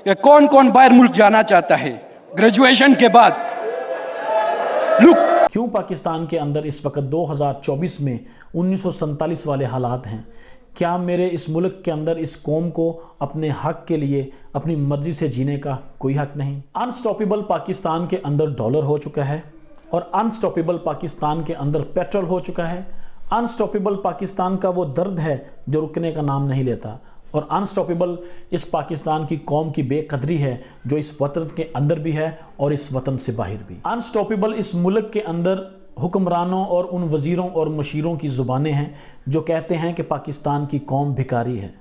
कि कौन कौन बाहर मुल्क जाना चाहता है ग्रेजुएशन के बाद। लुक, क्यों पाकिस्तान के अंदर इस वक्त 2024 में 1947 वाले हालात हैं? क्या मेरे इस मुल्क के अंदर इस कौम को अपने हक के लिए अपनी मर्जी से जीने का कोई हक नहीं? अनस्टॉपेबल पाकिस्तान के अंदर डॉलर हो चुका है और अनस्टॉपेबल पाकिस्तान के अंदर पेट्रोल हो चुका है। अनस्टॉपेबल पाकिस्तान का वो दर्द है जो रुकने का नाम नहीं लेता, और अनस्टॉपेबल इस पाकिस्तान की कौम की बेकदरी है जो इस वतन के अंदर भी है और इस वतन से बाहर भी। अनस्टॉपेबल इस मुल्क के अंदर हुक्मरानों और उन वज़ीरों और मशीरों की ज़ुबानें हैं जो कहते हैं कि पाकिस्तान की कौम भिखारी है,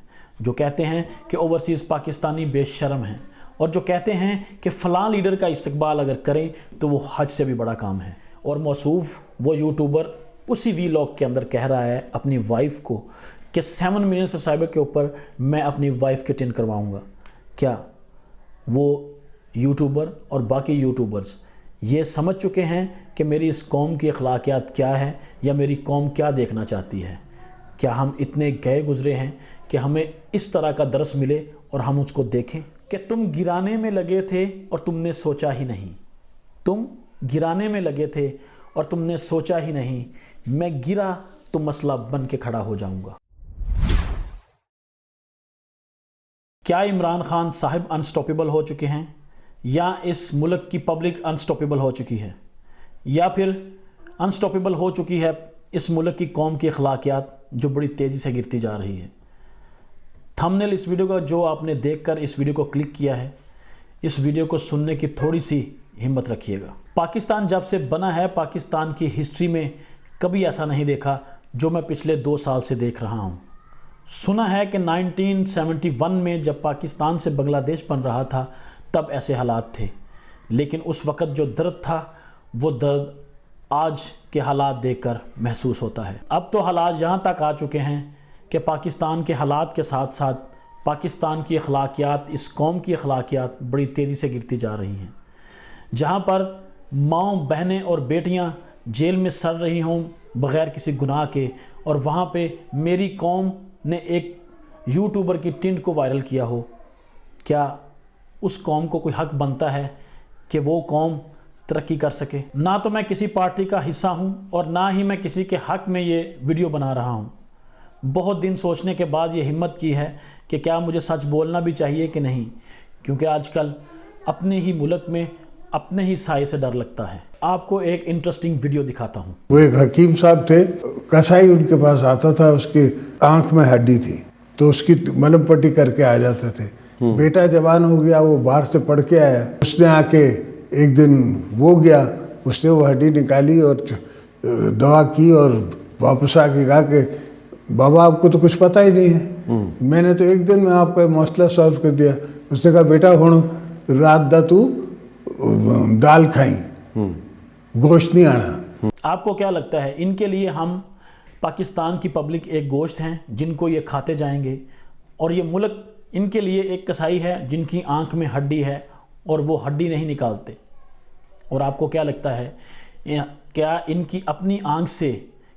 जो कहते हैं कि ओवरसीज़ पाकिस्तानी बेशर्म हैं, और जो कहते हैं कि फ़लाँ लीडर का इस्तकबाल अगर करें तो वो हज से भी बड़ा काम है। और मौसूफ़ वो यूट्यूबर उसी वीलॉग के अंदर कह रहा है अपनी वाइफ को कि 7 मिलियन सब्सक्राइबर के ऊपर मैं अपनी वाइफ के टिन करवाऊँगा। क्या वो यूट्यूबर और बाकी यूट्यूबर्स ये समझ चुके हैं कि मेरी इस कौम की अखलाकियात क्या है या मेरी कौम क्या देखना चाहती है? क्या हम इतने गए गुजरे हैं कि हमें इस तरह का दर्स मिले और हम उसको देखें कि तुम गिराने में लगे थे और तुमने सोचा ही नहीं, तुम गिराने में लगे थे और तुमने सोचा ही नहीं, मैं गिरा तो मसला बन के खड़ा हो जाऊंगा। क्या इमरान खान साहिब अनस्टॉपेबल हो चुके हैं, या इस मुल्क की पब्लिक अनस्टॉपेबल हो चुकी है, या फिर अनस्टॉपेबल हो चुकी है इस मुल्क की कौम की अखलाकियात जो बड़ी तेज़ी से गिरती जा रही है? थंबनेल इस वीडियो का जो आपने देखकर इस वीडियो को क्लिक किया है, इस वीडियो को सुनने की थोड़ी सी हिम्मत रखिएगा। पाकिस्तान जब से बना है, पाकिस्तान की हिस्ट्री में कभी ऐसा नहीं देखा जो मैं पिछले 2 साल से देख रहा हूँ। सुना है कि 1971 में जब पाकिस्तान से बांग्लादेश बन रहा था तब ऐसे हालात थे, लेकिन उस वक़्त जो दर्द था वो दर्द आज के हालात देखकर महसूस होता है। अब तो हालात यहाँ तक आ चुके हैं कि पाकिस्तान के हालात के साथ साथ पाकिस्तान की अखलाकियात, इस कौम की अखलाकियात बड़ी तेज़ी से गिरती जा रही हैं। जहाँ पर माँओं, बहनें और बेटियाँ जेल में सड़ रही हों बग़ैर किसी गुनाह के, और वहाँ पे मेरी कौम ने एक यूट्यूबर की टिंट को वायरल किया हो, क्या उस कौम को कोई हक बनता है कि वो कौम तरक्की कर सके? ना तो मैं किसी पार्टी का हिस्सा हूँ और ना ही मैं किसी के हक में ये वीडियो बना रहा हूँ। बहुत दिन सोचने के बाद ये हिम्मत की है कि क्या मुझे सच बोलना भी चाहिए कि नहीं, क्योंकि आजकल अपने ही मुल्क में अपने ही साए से डर लगता है। आपको एक इंटरेस्टिंग वीडियो दिखाता हूँ। वो एक हकीम साहब थे, कसाई उनके पास आता था, उसकी आंख में हड्डी थी तो उसकी मलहम पट्टी करके आ जाते थे। बेटा जवान हो गया, वो बाहर से पढ़ के आया, उसने आके एक दिन वो गया, उसने वो हड्डी निकाली और दवा की और वापस आके कहा कि बाबा आपको तो कुछ पता ही नहीं है, मैंने तो एक दिन में आपका मसला सॉल्व कर दिया। उसने कहा बेटा हुण रात दा तू दाल खाई, गोश्त नहीं आना। आपको क्या लगता है इनके लिए हम पाकिस्तान की पब्लिक एक गोश्त हैं जिनको ये खाते जाएंगे, और ये मुल्क इनके लिए एक कसाई है जिनकी आंख में हड्डी है और वो हड्डी नहीं निकालते? और आपको क्या लगता है क्या इनकी अपनी आंख से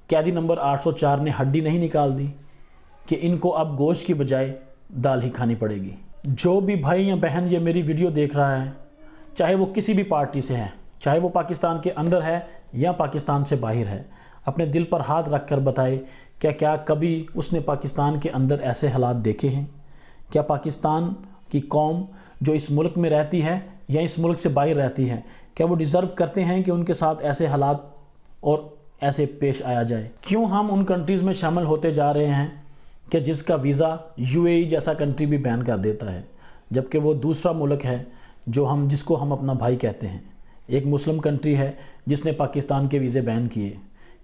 कैदी नंबर 804 ने हड्डी नहीं निकाल दी कि इनको अब गोश्त की बजाय दाल ही खानी पड़ेगी? जो भी भाई या बहन ये मेरी वीडियो देख रहा है, चाहे वो किसी भी पार्टी से है, चाहे वो पाकिस्तान के अंदर है या पाकिस्तान से बाहर है, अपने दिल पर हाथ रख कर बताए क्या कभी उसने पाकिस्तान के अंदर ऐसे हालात देखे हैं? क्या पाकिस्तान की कौम जो इस मुल्क में रहती है या इस मुल्क से बाहर रहती है, क्या वो डिज़र्व करते हैं कि उनके साथ ऐसे हालात और ऐसे पेश आया जाए? क्यों हम उन कंट्रीज़ में शामिल होते जा रहे हैं कि जिसका वीज़ा UAE जैसा कंट्री भी बैन कर देता है, जबकि वो दूसरा मुल्क है जिसको हम अपना भाई कहते हैं, एक मुस्लिम कंट्री है जिसने पाकिस्तान के वीज़े बैन किए?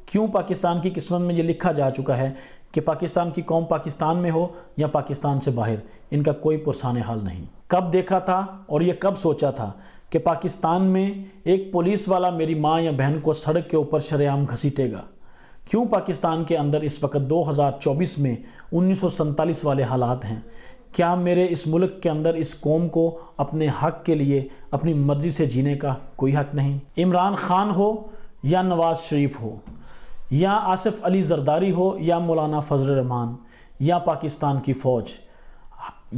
क्यों पाकिस्तान की किस्मत में ये लिखा जा चुका है कि पाकिस्तान की कौम पाकिस्तान में हो या पाकिस्तान से बाहर, इनका कोई पुरसाने हाल नहीं? कब देखा था और ये कब सोचा था कि पाकिस्तान में एक पुलिस वाला मेरी माँ या बहन को सड़क के ऊपर शरेआम घसीटेगा? क्यों पाकिस्तान के अंदर इस वक्त 2024 में 1947 वाले हालात हैं? क्या मेरे इस मुल्क के अंदर इस कौम को अपने हक के लिए अपनी मर्ज़ी से जीने का कोई हक नहीं? इमरान खान हो या नवाज़ शरीफ हो या आसिफ अली जरदारी हो या मौलाना फजल रहमान या पाकिस्तान की फ़ौज,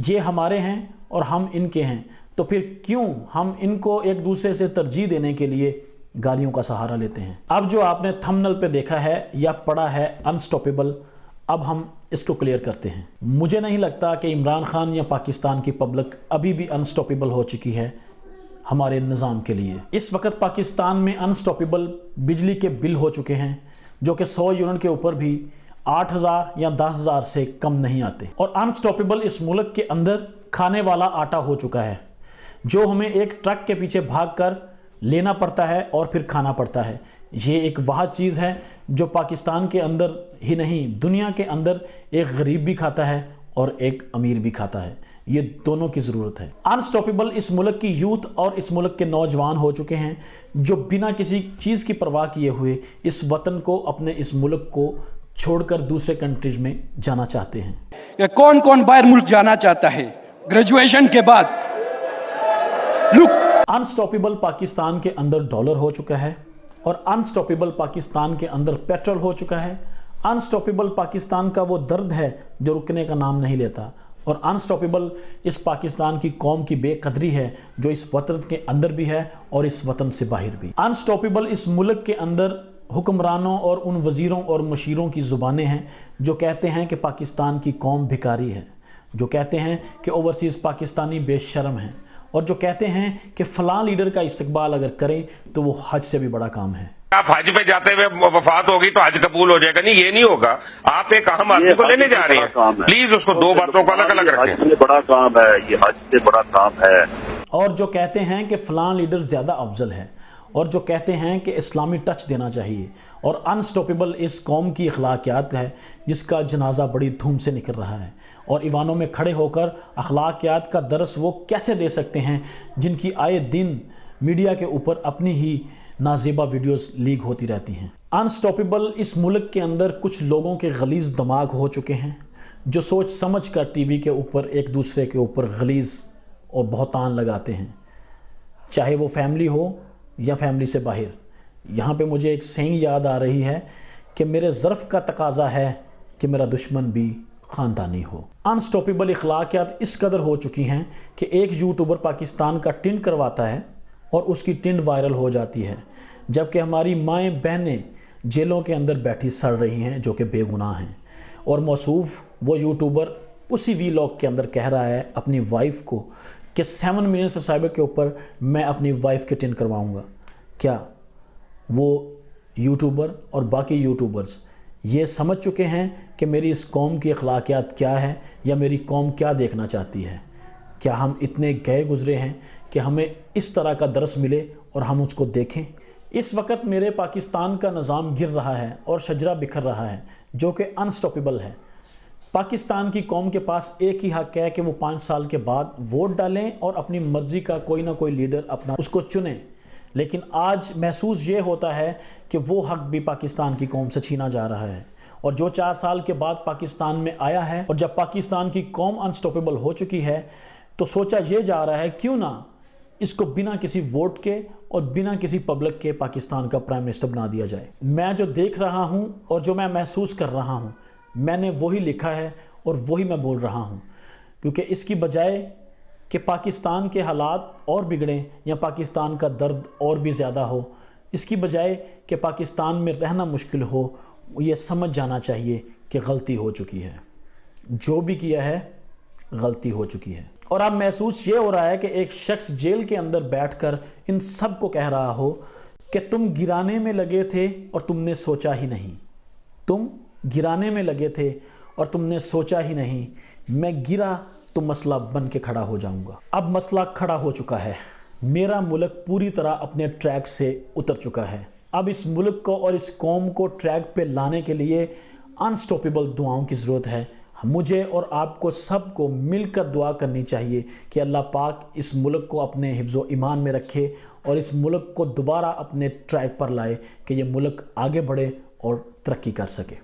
یہ ہمارے ہیں اور ہم ان کے ہیں، تو پھر کیوں ہم ان کو ایک دوسرے سے ترجیح دینے کے لیے گالیوں کا سہارا لیتے ہیں؟ اب جو آپ نے تھمبنیل پہ دیکھا ہے یا پڑھا ہے انسٹاپیبل، اب ہم اس کو کلیئر کرتے ہیں۔ مجھے نہیں لگتا کہ عمران خان یا پاکستان کی پبلک ابھی بھی انسٹاپیبل ہو چکی ہے ہمارے نظام کے لیے۔ اس وقت پاکستان میں انسٹاپیبل بجلی کے بل ہو چکے ہیں جو کہ 100 یونٹ کے اوپر بھی 8,000 یا 10,000 سے کم نہیں آتے، اور انسٹاپیبل اس ملک کے اندر کھانے والا آٹا ہو چکا ہے جو ہمیں ایک ٹرک کے پیچھے بھاگ کر لینا پڑتا ہے اور پھر کھانا پڑتا ہے۔ یہ ایک واحد چیز ہے جو پاکستان کے اندر ہی نہیں دنیا کے اندر ایک غریب بھی کھاتا ہے اور ایک امیر بھی کھاتا ہے، یہ دونوں کی ضرورت ہے۔ انسٹاپیبل اس ملک کی یوتھ اور اس ملک کے نوجوان ہو چکے ہیں جو بنا کسی چیز کی پرواہ کیے ہوئے اس وطن کو، اپنے اس ملک کو چھوڑ کر دوسرے کنٹریز میں جانا چاہتے ہیں۔ کہ کون کون باہر ملک جانا چاہتا ہے گریجویشن کے بعد؟ انسٹاپیبل پاکستان کے اندر ڈالر ہو چکا ہے، اور انسٹاپیبل پاکستان کے اندر پیٹرول ہو چکا ہے۔ انسٹاپیبل پاکستان کا وہ درد ہے جو رکنے کا نام نہیں لیتا، اور انسٹاپیبل اس پاکستان کی قوم کی بے قدری ہے جو اس وطن کے اندر بھی ہے اور اس وطن سے باہر بھی۔ انسٹاپیبل اس ملک کے اندر حکمرانوں اور ان وزیروں اور مشیروں کی زبانیں ہیں جو کہتے ہیں کہ پاکستان کی قوم بھکاری ہے، جو کہتے ہیں کہ اوورسیز پاکستانی بے شرم ہیں، اور جو کہتے ہیں کہ فلاں لیڈر کا استقبال اگر کریں تو وہ حج سے بھی بڑا کام ہے۔ آپ حج پہ جاتے ہوئے وفات ہوگی تو حج قبول ہو جائے گا؟ نہیں، یہ نہیں ہوگا۔ آپ ایک اہم آدمی کو لینے جا رہے ہیں، پلیز اس کو دو باتوں کو الگ الگ رکھیں۔ حج سے بڑا کام ہے، یہ حج سے بڑا کام ہے۔ اور جو کہتے ہیں کہ فلاں لیڈر زیادہ افضل ہے، اور جو کہتے ہیں کہ اسلامی ٹچ دینا چاہیے، اور انسٹاپیبل اس قوم کی اخلاقیات ہے جس کا جنازہ بڑی دھوم سے نکل رہا ہے، اور ایوانوں میں کھڑے ہو کر اخلاقیات کا درس وہ کیسے دے سکتے ہیں جن کی آئے دن میڈیا کے اوپر اپنی ہی نازیبا ویڈیوز لیک ہوتی رہتی ہیں۔ انسٹاپیبل اس ملک کے اندر کچھ لوگوں کے غلیظ دماغ ہو چکے ہیں جو سوچ سمجھ کر ٹی وی کے اوپر ایک دوسرے کے اوپر غلیظ اور بہتان لگاتے ہیں، چاہے وہ فیملی ہو یا فیملی سے باہر۔ یہاں پہ مجھے ایک سینگ یاد آ رہی ہے کہ میرے ظرف کا تقاضا ہے کہ میرا دشمن بھی خاندانی ہو۔ انسٹاپیبل اخلاقیات اس قدر ہو چکی ہیں کہ ایک یوٹیوبر پاکستان کا ٹرینڈ کرواتا ہے اور اس کی ٹرینڈ وائرل ہو جاتی ہے، جبکہ ہماری مائیں بہنیں جیلوں کے اندر بیٹھی سڑ رہی ہیں جو کہ بے گناہ ہیں، اور موصوف وہ یوٹیوبر اسی وی لاگ کے اندر کہہ رہا ہے اپنی وائف کو کہ 7 ملین سبسکرائبر کے اوپر میں اپنی وائف کے ٹرینڈ کرواؤں گا۔ کیا وہ یوٹیوبر اور باقی یوٹیوبرز یہ سمجھ چکے ہیں کہ میری اس قوم کی اخلاقیات کیا ہے یا میری قوم کیا دیکھنا چاہتی ہے؟ کیا ہم اتنے گئے گزرے ہیں کہ ہمیں اس طرح کا درس ملے اور ہم اس کو دیکھیں؟ اس وقت میرے پاکستان کا نظام گر رہا ہے اور شجرہ بکھر رہا ہے جو کہ انسٹاپیبل ہے۔ پاکستان کی قوم کے پاس ایک ہی حق ہے کہ وہ 5 سال کے بعد ووٹ ڈالیں اور اپنی مرضی کا کوئی نہ کوئی لیڈر اپنا اس کو چنیں، لیکن آج محسوس یہ ہوتا ہے کہ وہ حق بھی پاکستان کی قوم سے چھینا جا رہا ہے، اور جو 4 سال کے بعد پاکستان میں آیا ہے، اور جب پاکستان کی قوم انسٹاپیبل ہو چکی ہے تو سوچا یہ جا رہا ہے کیوں نہ اس کو بنا کسی ووٹ کے اور بنا کسی پبلک کے پاکستان کا پرائم منسٹر بنا دیا جائے۔ میں جو دیکھ رہا ہوں اور جو میں محسوس کر رہا ہوں، میں نے وہی لکھا ہے اور وہی میں بول رہا ہوں، کیونکہ اس کی بجائے کہ پاکستان کے حالات اور بگڑیں یا پاکستان کا درد اور بھی زیادہ ہو، اس کی بجائے کہ پاکستان میں رہنا مشکل ہو، یہ سمجھ جانا چاہیے کہ غلطی ہو چکی ہے، جو بھی کیا ہے غلطی ہو چکی ہے۔ اور اب محسوس یہ ہو رہا ہے کہ ایک شخص جیل کے اندر بیٹھ کر ان سب کو کہہ رہا ہو کہ تم گرانے میں لگے تھے اور تم نے سوچا ہی نہیں، تم گرانے میں لگے تھے اور تم نے سوچا ہی نہیں، میں گرا تو مسئلہ بن کے کھڑا ہو جاؤں گا۔ اب مسئلہ کھڑا ہو چکا ہے، میرا ملک پوری طرح اپنے ٹریک سے اتر چکا ہے۔ اب اس ملک کو اور اس قوم کو ٹریک پہ لانے کے لیے انسٹاپیبل دعاؤں کی ضرورت ہے۔ مجھے اور آپ کو سب کو مل کر دعا کرنی چاہیے کہ اللہ پاک اس ملک کو اپنے حفظ و ایمان میں رکھے اور اس ملک کو دوبارہ اپنے ٹریک پر لائے کہ یہ ملک آگے بڑھے اور ترقی کر سکے۔